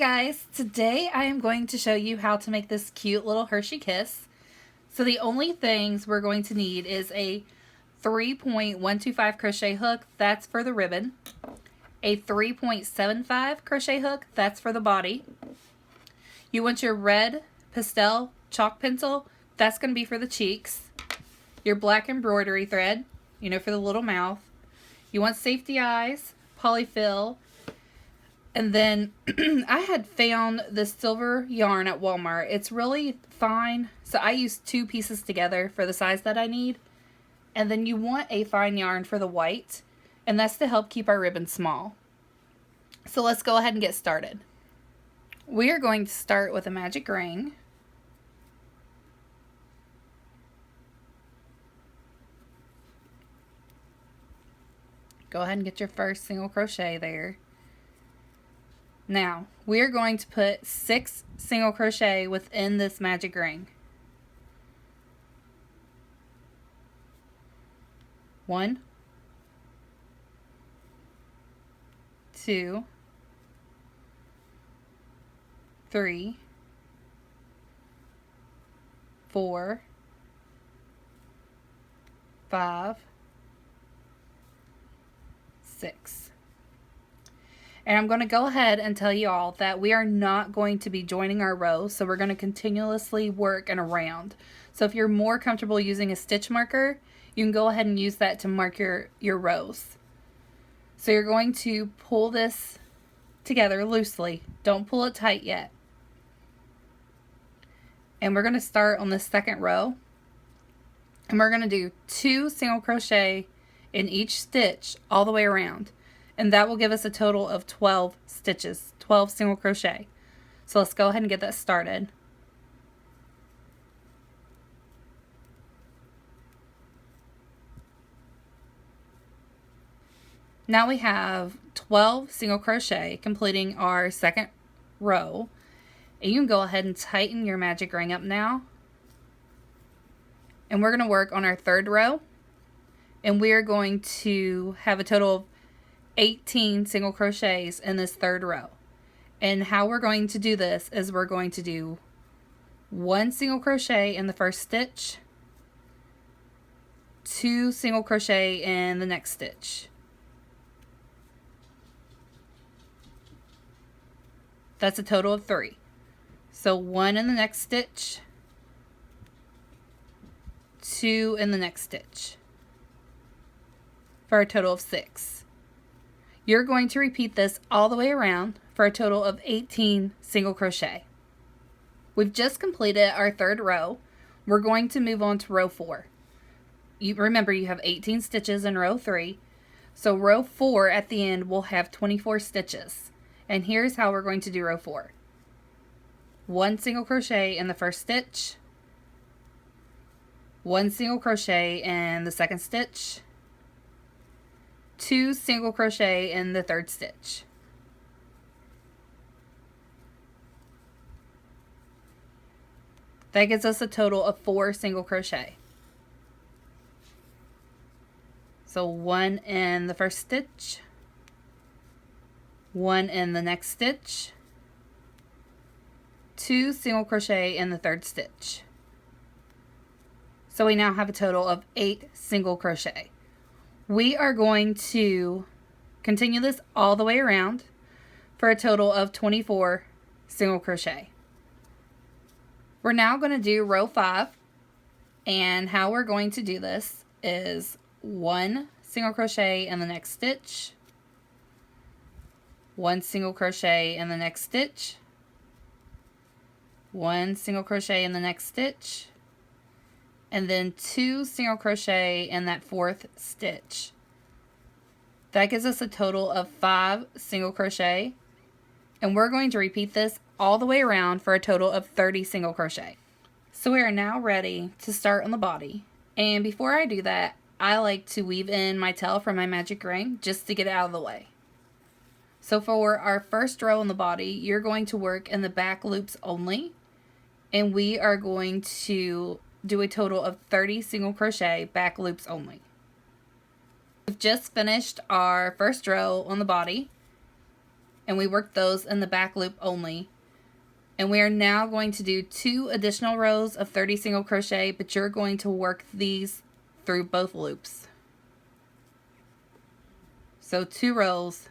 guys, today I am going to show you how to make this cute little Hershey Kiss. So the only things we're going to need is a 3.125 crochet hook, that's for the ribbon, a 3.75 crochet hook, that's for the body. You want your red pastel chalk pencil, that's going to be for the cheeks. Your black embroidery thread, for the little mouth. You want safety eyes, polyfill, and then I had found this silver yarn at Walmart. It's really fine, so I used 2 pieces together for the size that I need. And then you want a fine yarn for the white, and that's to help keep our ribbon small. So let's go ahead and get started. We are going to start with a magic ring. Go ahead and get your first single crochet there. Now, we are going to put 6 single crochet within this magic ring. 1, 2, 3, 4, 5, 6. And I'm going to go ahead and tell you all that we are not going to be joining our rows, so we're going to continuously work in a round. So if you're more comfortable using a stitch marker, you can go ahead and use that to mark your rows. So you're going to pull this together loosely. Don't pull it tight yet. And we're going to start on the second row. And we're going to do 2 single crochet in each stitch all the way around. And that will give us a total of 12 stitches, 12 single crochet. So let's go ahead and get that started. Now we have 12 single crochet completing our second row. And you can go ahead and tighten your magic ring up now. And we're going to work on our third row. And we are going to have a total of 18 single crochets in this third row. And how we're going to do this is we're going to do 1 single crochet in the first stitch, 2 single crochet in the next stitch. That's a total of 3. So 1 in the next stitch, 2 in the next stitch, for a total of 6. You're going to repeat this all the way around for a total of 18 single crochet. We've just completed our third row. We're going to move on to row 4. Remember, you have 18 stitches in row 3. So row 4 at the end will have 24 stitches. And here's how we're going to do row 4. 1 single crochet in the first stitch, 1 single crochet in the second stitch, 2 single crochet in the third stitch. That gives us a total of 4 single crochet. So 1 in the first stitch, 1 in the next stitch, 2 single crochet in the third stitch. So we now have a total of 8 single crochet. We are going to continue this all the way around for a total of 24 single crochet. We're now going to do row 5, and how we're going to do this is 1 single crochet in the next stitch, 1 single crochet in the next stitch, 1 single crochet in the next stitch, and then 2 single crochet in that fourth stitch. That gives us a total of 5 single crochet, and we're going to repeat this all the way around for a total of 30 single crochet. So we are now ready to start on the body, and before I do that, I like to weave in my tail from my magic ring just to get it out of the way. So for our first row on the body, you're going to work in the back loops only, and we are going to do a total of 30 single crochet back loops only. We've just finished our first row on the body, and we worked those in the back loop only. And we are now going to do 2 additional rows of 30 single crochet, but you're going to work these through both loops. So 2 rows,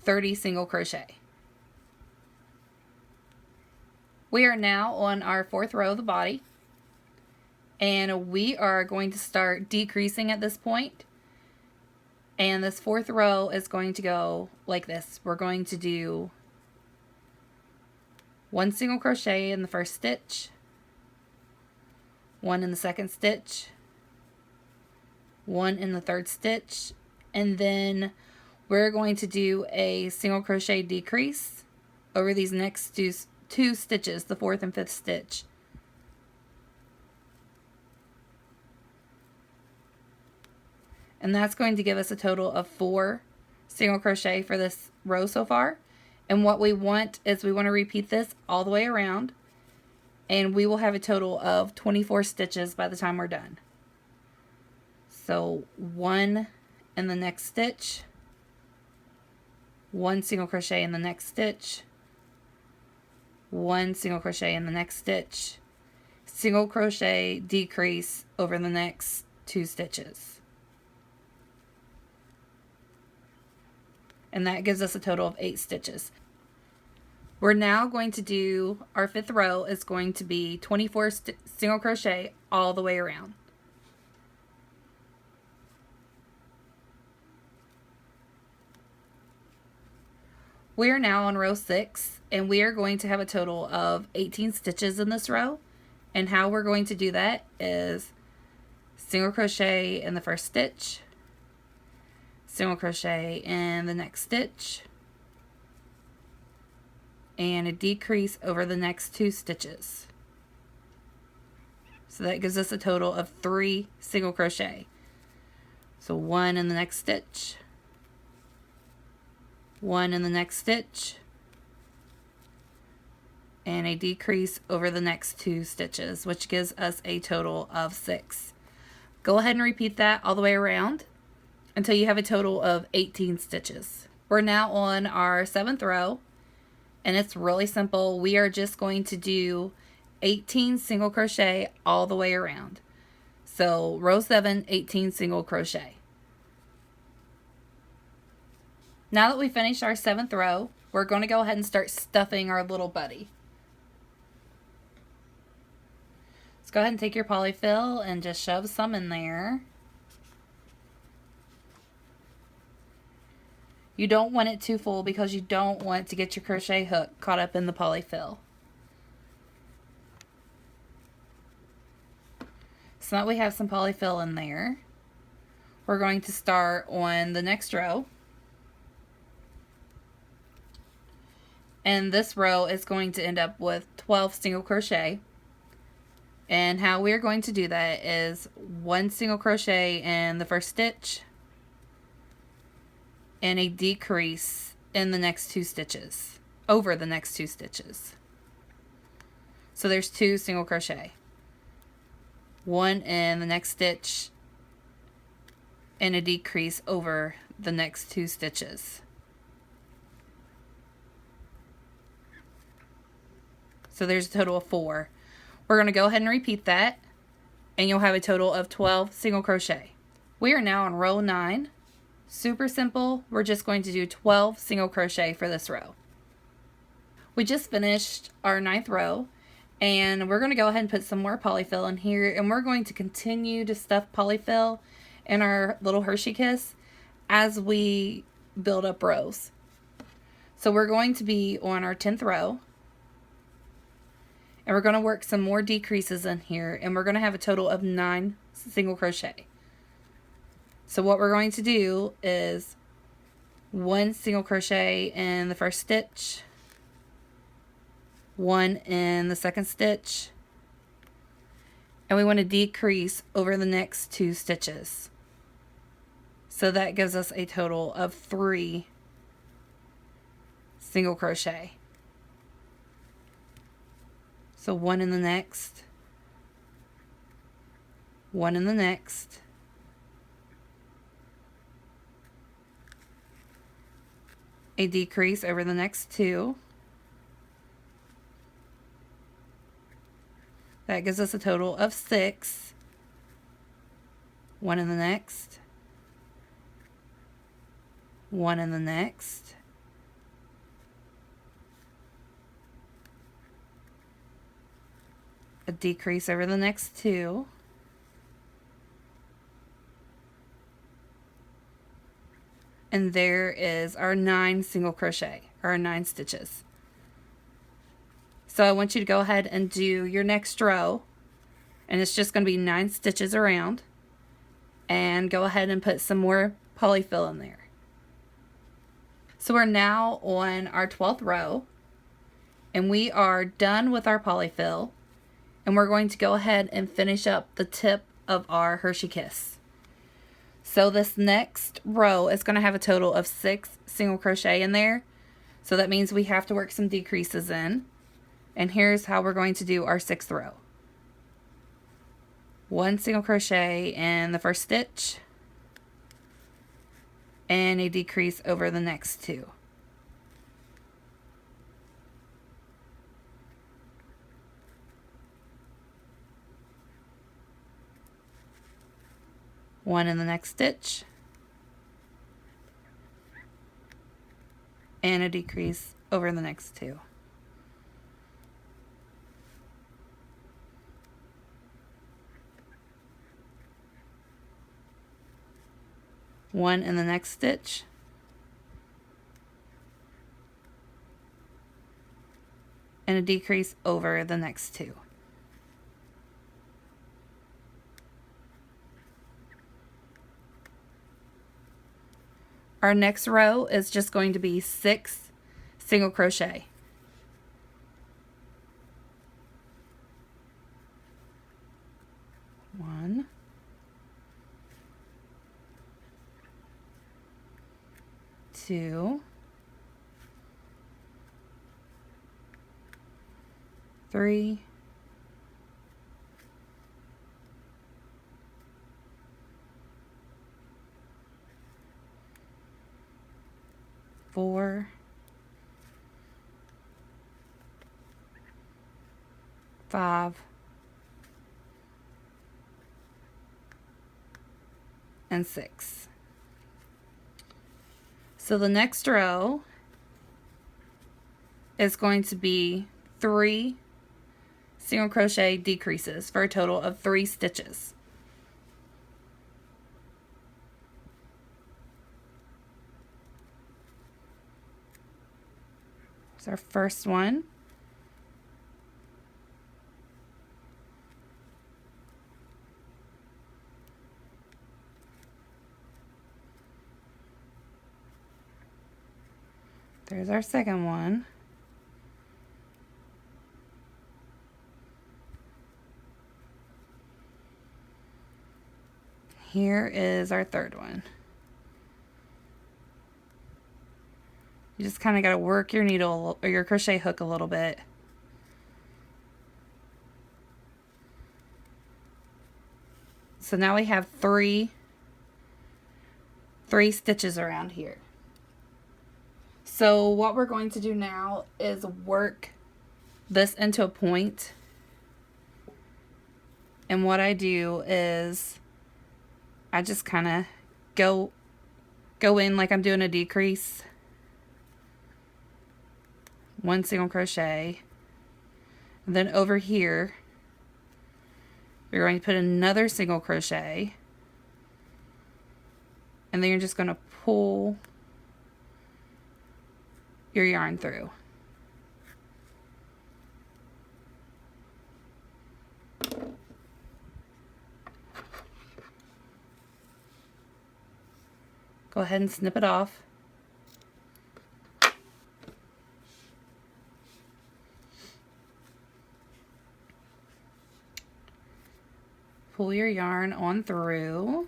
30 single crochet. We are now on our 4th row of the body, and we are going to start decreasing at this point. And this 4th row is going to go like this. We're going to do 1 single crochet in the first stitch, 1 in the second stitch, 1 in the third stitch, and then we're going to do a single crochet decrease over these next two stitches, the 4th and 5th stitch. And that's going to give us a total of 4 single crochet for this row so far. And what we want is we want to repeat this all the way around, and we will have a total of 24 stitches by the time we're done. So 1 in the next stitch, 1 single crochet in the next stitch, 1 single crochet in the next stitch, single crochet decrease over the next 2 stitches. And that gives us a total of 8 stitches. We're now going to do, our 5th row is going to be 24 single crochet all the way around. We are now on row 6, and we are going to have a total of 18 stitches in this row. And how we're going to do that is single crochet in the first stitch, single crochet in the next stitch, and a decrease over the next 2 stitches. So that gives us a total of 3 single crochet. So 1 in the next stitch, 1 in the next stitch, and a decrease over the next 2 stitches, which gives us a total of 6. Go ahead and repeat that all the way around until you have a total of 18 stitches. We're now on our 7th row, and it's really simple. We are just going to do 18 single crochet all the way around. So row 7, 18 single crochet. Now that we finished our 7th row, we're going to go ahead and start stuffing our little buddy. Let's go ahead and take your polyfill and just shove some in there. You don't want it too full because you don't want to get your crochet hook caught up in the polyfill. So now that we have some polyfill in there, we're going to start on the next row. And this row is going to end up with 12 single crochet. And how we're going to do that is 1 single crochet in the first stitch, and a decrease in the next 2 stitches, over the next 2 stitches. So there's 2 single crochet. 1 in the next stitch, and a decrease over the next 2 stitches. So there's a total of 4. We're going to go ahead and repeat that, and you'll have a total of 12 single crochet. We are now on row 9. Super simple. We're just going to do 12 single crochet for this row. We just finished our 9th row, and we're going to go ahead and put some more polyfill in here, and we're going to continue to stuff polyfill in our little Hershey Kiss as we build up rows. So we're going to be on our 10th row, and we're going to work some more decreases in here, and we're going to have a total of 9 single crochet. So what we're going to do is 1 single crochet in the first stitch, 1 in the second stitch, and we want to decrease over the next 2 stitches. So that gives us a total of 3 single crochet. So 1 in the next, 1 in the next, a decrease over the next 2. That gives us a total of 6. 1 in the next, 1 in the next, a decrease over the next 2, and there is our 9 single crochet, or 9 stitches. So I want you to go ahead and do your next row, and it's just going to be 9 stitches around, and go ahead and put some more polyfill in there. So we're now on our 12th row, and we are done with our polyfill, and we're going to go ahead and finish up the tip of our Hershey Kiss. So this next row is going to have a total of 6 single crochet in there, so that means we have to work some decreases in, and here's how we're going to do our 6th row. 1 single crochet in the first stitch, and a decrease over the next 2. One in the next stitch, and a decrease over the next 2. One in the next stitch, and a decrease over the next 2. Our next row is just going to be 6 single crochet. One, 2, 3, 4, 5, and 6. So the next row is going to be 3 single crochet decreases for a total of 3 stitches. Here's our first one. There's our second one. Here is our third one. You just kind of got to work your needle or your crochet hook a little bit. So now we have three stitches around here. So what we're going to do now is work this into a point. And what I do is I just kind of go in like I'm doing a decrease. 1 single crochet. And then over here, you're going to put another single crochet. And then you're just going to pull your yarn through. Go ahead and snip it off. Pull your yarn on through.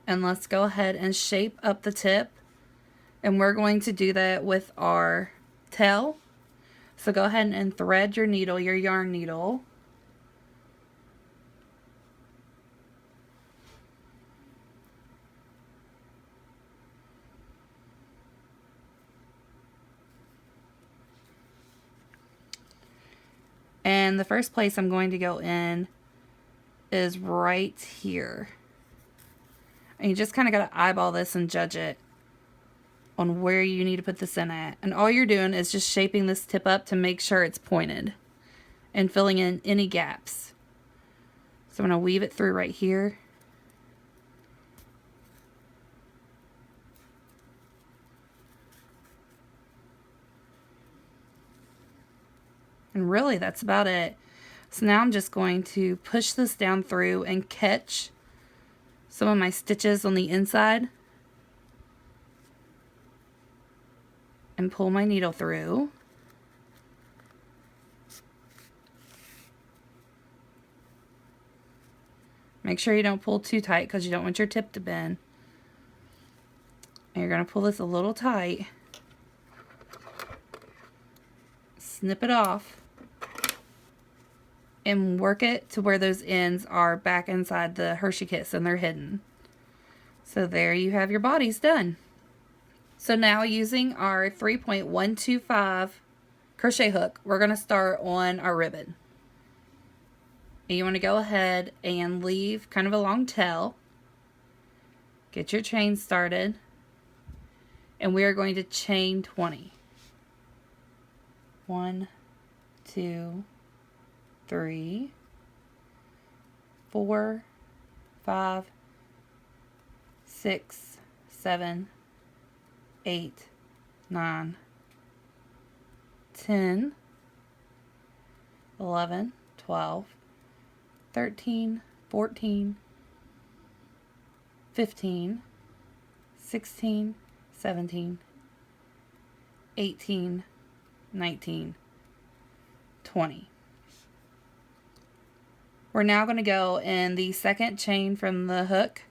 And let's go ahead and shape up the tip. And we're going to do that with our tail. So go ahead and thread your needle, your yarn needle. And the first place I'm going to go in is right here. And you just kind of got to eyeball this and judge it on where you need to put this in at. And all you're doing is just shaping this tip up to make sure it's pointed and filling in any gaps. So I'm going to weave it through right here. And really, that's about it. So now I'm just going to push this down through and catch some of my stitches on the inside and pull my needle through. Make sure you don't pull too tight because you don't want your tip to bend. And you're going to pull this a little tight. Snip it off. And work it to where those ends are back inside the Hershey Kiss and they're hidden. So there you have your bodies done. So now using our 3.125 crochet hook, we're going to start on our ribbon. And you want to go ahead and leave kind of a long tail. Get your chain started. And we are going to chain 20. 1, 2, 3, 4, 5, 6, 7, 8, 9, 10, 11, 12, 13, 14, 15, 16, 17, 18, 19, 20. We're now going to go in the second chain from the hook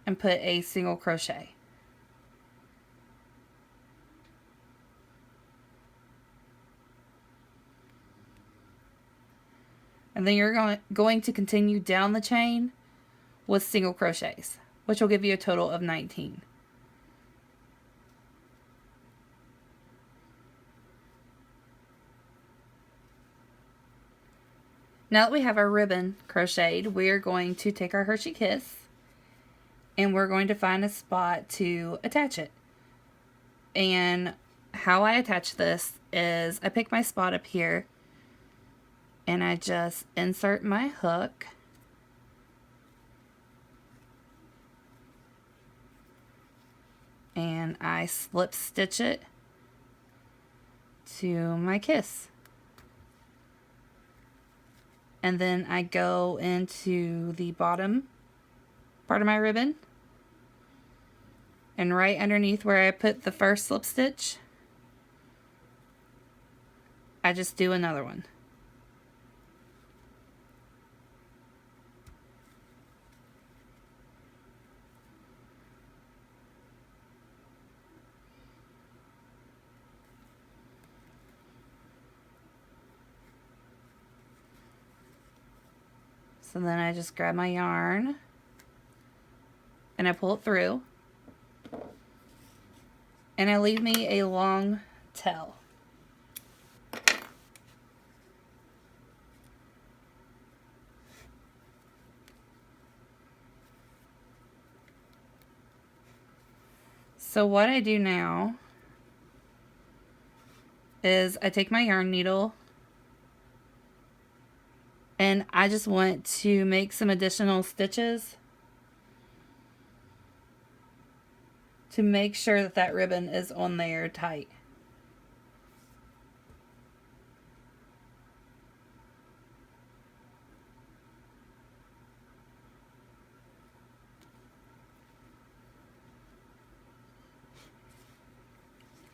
and put a single crochet. And then you're going to continue down the chain with single crochets, which will give you a total of 19. Now that we have our ribbon crocheted, we are going to take our Hershey Kiss and we're going to find a spot to attach it. And how I attach this is I pick my spot up here and I just insert my hook and I slip stitch it to my kiss. And then I go into the bottom part of my ribbon. And right underneath where I put the first slip stitch, I just do another one. So then I just grab my yarn and I pull it through and I leave me a long tail. So what I do now is I take my yarn needle and I just want to make some additional stitches to make sure that that ribbon is on there tight.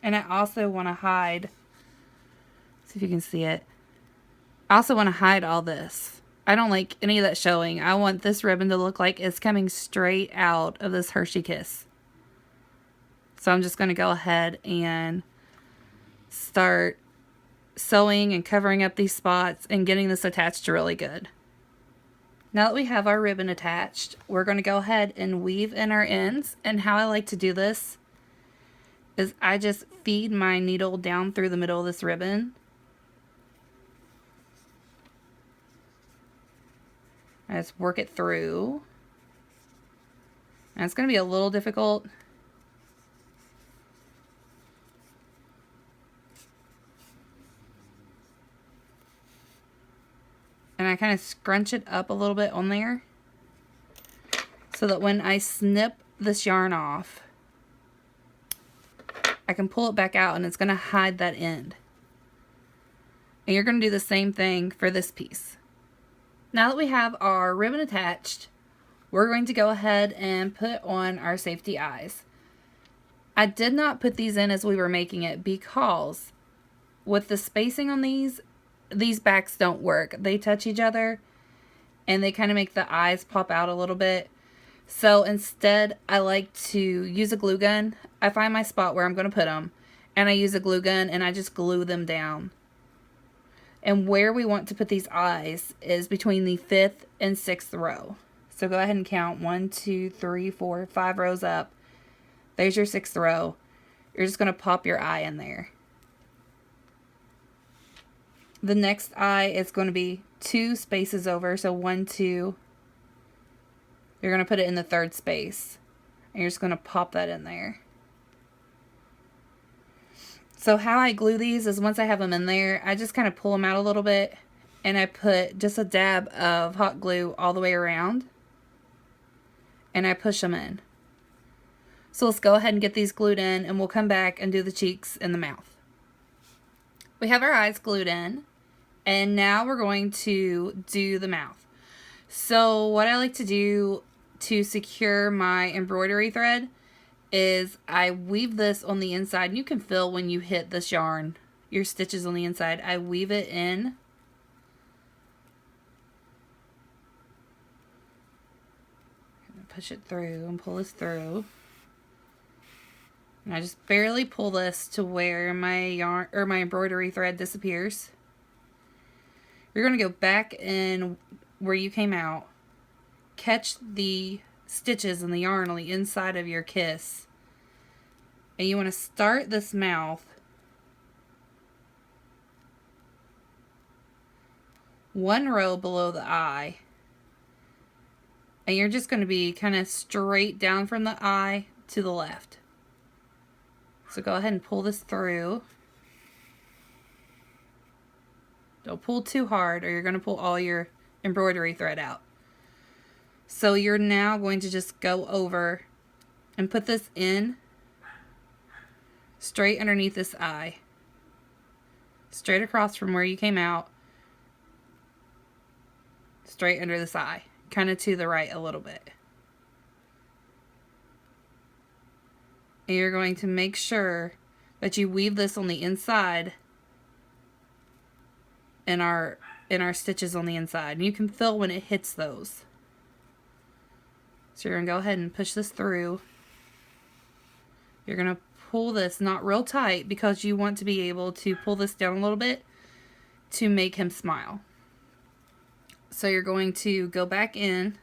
And I also want to hide, see if you can see it. I also want to hide all this. I don't like any of that showing. I want this ribbon to look like it's coming straight out of this Hershey Kiss. So I'm just going to go ahead and start sewing and covering up these spots and getting this attached really good. Now that we have our ribbon attached, we're going to go ahead and weave in our ends. And how I like to do this is I just feed my needle down through the middle of this ribbon. I just work it through. And it's going to be a little difficult. And I kind of scrunch it up a little bit on there so that when I snip this yarn off, I can pull it back out and it's going to hide that end. And you're going to do the same thing for this piece. Now that we have our ribbon attached, we're going to go ahead and put on our safety eyes. I did not put these in as we were making it because with the spacing on these backs don't work. They touch each other and they kind of make the eyes pop out a little bit. So instead, I like to use a glue gun. I find my spot where I'm going to put them and I use a glue gun and I just glue them down. And where we want to put these eyes is between the 5th and 6th row. So go ahead and count 1, 2, 3, 4, 5 rows up. There's your 6th row. You're just going to pop your eye in there. The next eye is going to be 2 spaces over. So 1, 2. You're going to put it in the 3rd space. And you're just going to pop that in there. So how I glue these is once I have them in there, I just kind of pull them out a little bit. And I put just a dab of hot glue all the way around. And I push them in. So let's go ahead and get these glued in. And we'll come back and do the cheeks and the mouth. We have our eyes glued in. And now we're going to do the mouth. So what I like to do to secure my embroidery thread is I weave this on the inside. You can feel when you hit this yarn, your stitches on the inside. I weave it in. Push it through and pull this through. And I just barely pull this to where my yarn or my embroidery thread disappears. You're going to go back in where you came out, catch the stitches and the yarn on the inside of your kiss, and you want to start this mouth one row below the eye, and you're just going to be kind of straight down from the eye to the left. So go ahead and pull this through. Don't pull too hard or you're going to pull all your embroidery thread out. So you're now going to just go over and put this in straight underneath this eye. Straight across from where you came out. Straight under this eye. Kind of to the right a little bit. And you're going to make sure that you weave this on the inside in our stitches on the inside. And you can feel when it hits those. So you're going to go ahead and push this through. You're going to pull this not real tight because you want to be able to pull this down a little bit to make him smile. So you're going to go back in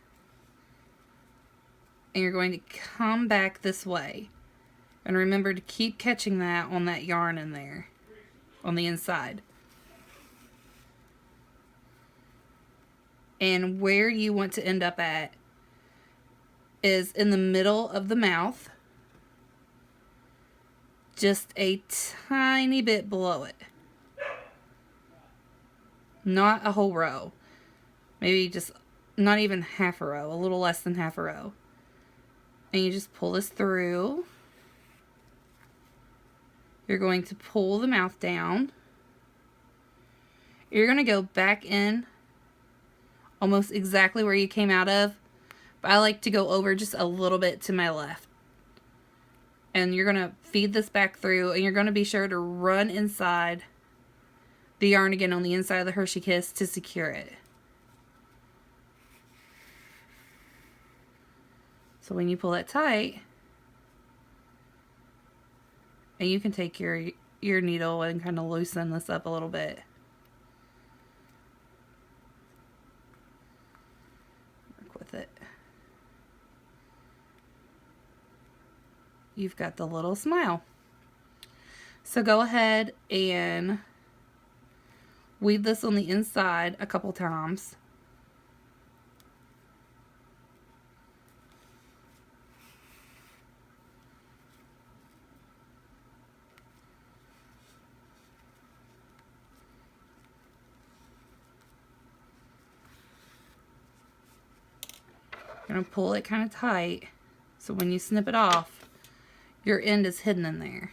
and you're going to come back this way. And remember to keep catching that on that yarn in there on the inside. And where you want to end up at is in the middle of the mouth. Just a tiny bit below it. Not a whole row. Maybe just not even half a row. A little less than half a row. And you just pull this through. You're going to pull the mouth down. You're going to go back in almost exactly where you came out of. But I like to go over just a little bit to my left. And you're going to feed this back through. And you're going to be sure to run inside the yarn again on the inside of the Hershey Kiss to secure it. So when you pull that tight, and you can take your your needle and kind of loosen this up a little bit. Work with it. You've got the little smile. So go ahead and weave this on the inside a couple times. You're going to pull it kind of tight so when you snip it off, your end is hidden in there.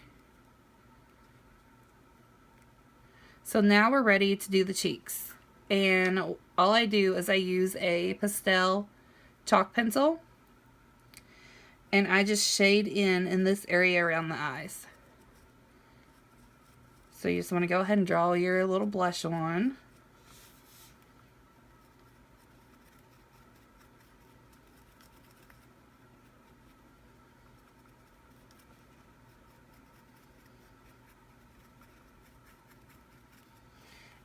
So now we're ready to do the cheeks. And all I do is I use a pastel chalk pencil and I just shade in this area around the eyes. So you just want to go ahead and draw your little blush on.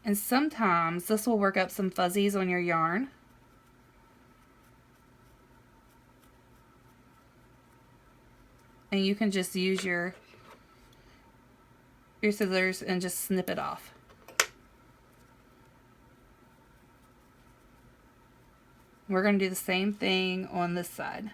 And sometimes this will work up some fuzzies on your yarn. And you can just use your scissors and just snip it off. We're going to do the same thing on this side.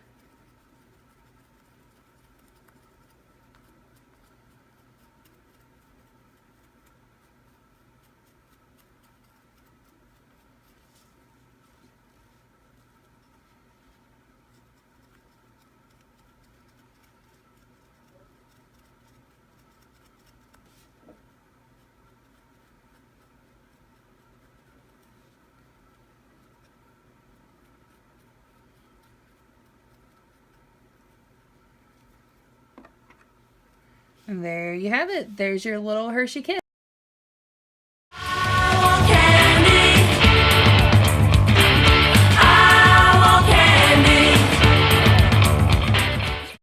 And there you have it. There's your little Hershey Kiss.